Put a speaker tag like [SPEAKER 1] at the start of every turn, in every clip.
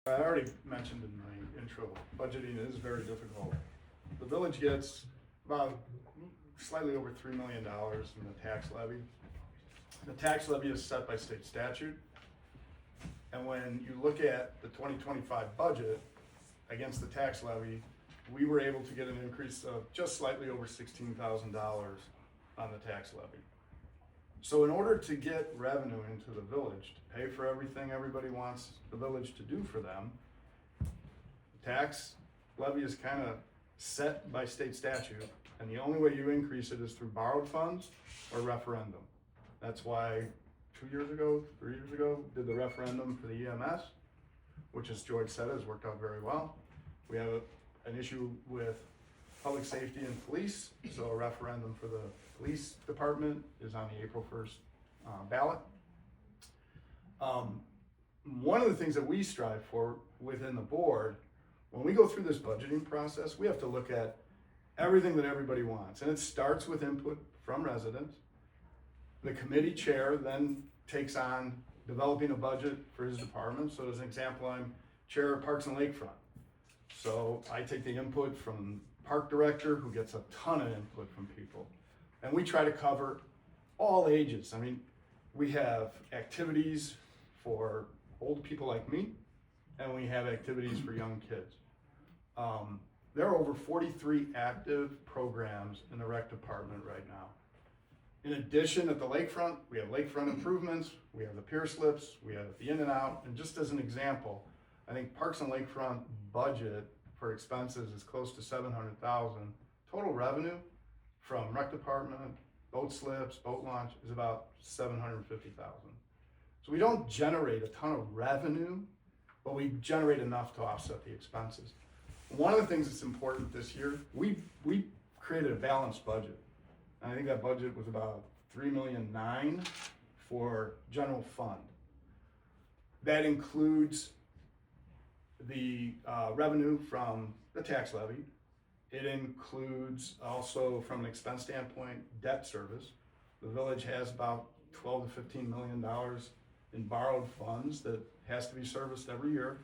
[SPEAKER 1] I already mentioned in my intro, budgeting is very difficult. The village gets about slightly over $3 million in the tax levy. The tax levy is set by state statute. And when you look at the 2025 budget against the tax levy, we were able to get an increase of just slightly over $16,000 on the tax levy. So in order to get revenue into the village, to pay for everything everybody wants the village to do for them, the tax levy is kind of set by state statute, and the only way you increase it is through borrowed funds or referendum. That's why 3 years ago, did the referendum for the EMS, which, as George said, has worked out very well. We have an issue with public safety and police, so a referendum for the police department is on the April 1st ballot. One of the things that we strive for within the board, when we go through this budgeting process, we have to look at everything that everybody wants, and it starts with input from residents. The committee chair then takes on developing a budget for his department. So as an example, I'm chair of Parks and Lakefront. So I take the input from park director, who gets a ton of input from people. And we try to cover all ages. I mean, we have activities for old people like me, and we have activities for young kids. There are over 43 active programs in the rec department right now. In addition, at the lakefront, we have lakefront improvements, we have the pier slips, we have the in and out, and just as an example, I think Parks and Lakefront budget for expenses is close to $700,000. Total revenue from rec department, boat slips, boat launch is about $750,000. So we don't generate a ton of revenue, but we generate enough to offset the expenses. One of the things that's important this year, we created a balanced budget. I think that budget was about $3.9 million for general fund. That includes the revenue from the tax levy. It includes also, from an expense standpoint, debt service. The village has about $12 to $15 million in borrowed funds that has to be serviced every year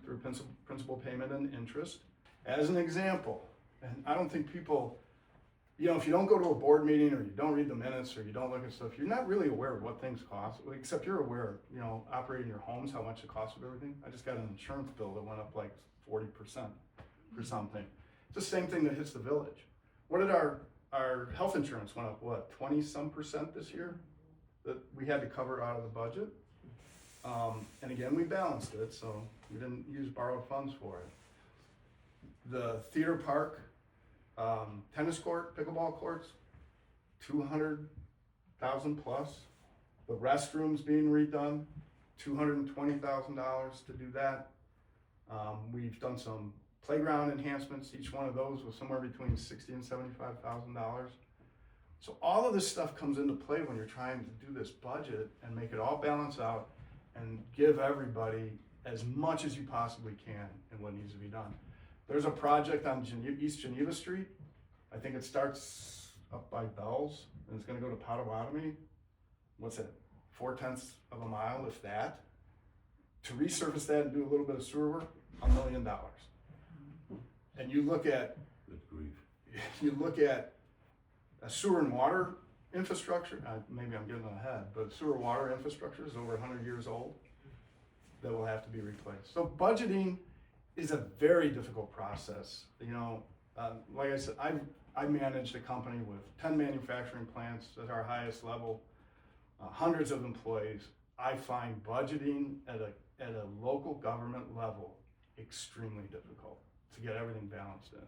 [SPEAKER 1] through principal payment and interest. As an example, and I don't think people, if you don't go to a board meeting or you don't read the minutes or you don't look at stuff, you're not really aware of what things cost, except you're aware, operating your homes, how much it costs of everything. I just got an insurance bill that went up like 40% for something. It's the same thing that hits the village. What did our health insurance went up, 20-some% this year that we had to cover out of the budget? And again, we balanced it, so we didn't use borrowed funds for it. The theater park, tennis court, pickleball courts, $200,000 plus. The restrooms being redone, $220,000 to do that. We've done some playground enhancements. Each one of those was somewhere between $60,000 and $75,000. So all of this stuff comes into play when you're trying to do this budget and make it all balance out and give everybody as much as you possibly can in what needs to be done. There's a project on East Geneva Street. I think it starts up by Bell's and it's going to go to Potawatomi. What's it? 0.4 of a mile, if that. To resurface that and do a little bit of sewer work, $1 million. And you look at a sewer and water infrastructure. Maybe I'm getting ahead, but sewer water infrastructure is over 100 years old that will have to be replaced. So budgeting is a very difficult process. Like I said, I managed a company with 10 manufacturing plants at our highest level, hundreds of employees. I find budgeting at a local government level extremely difficult to get everything balanced in.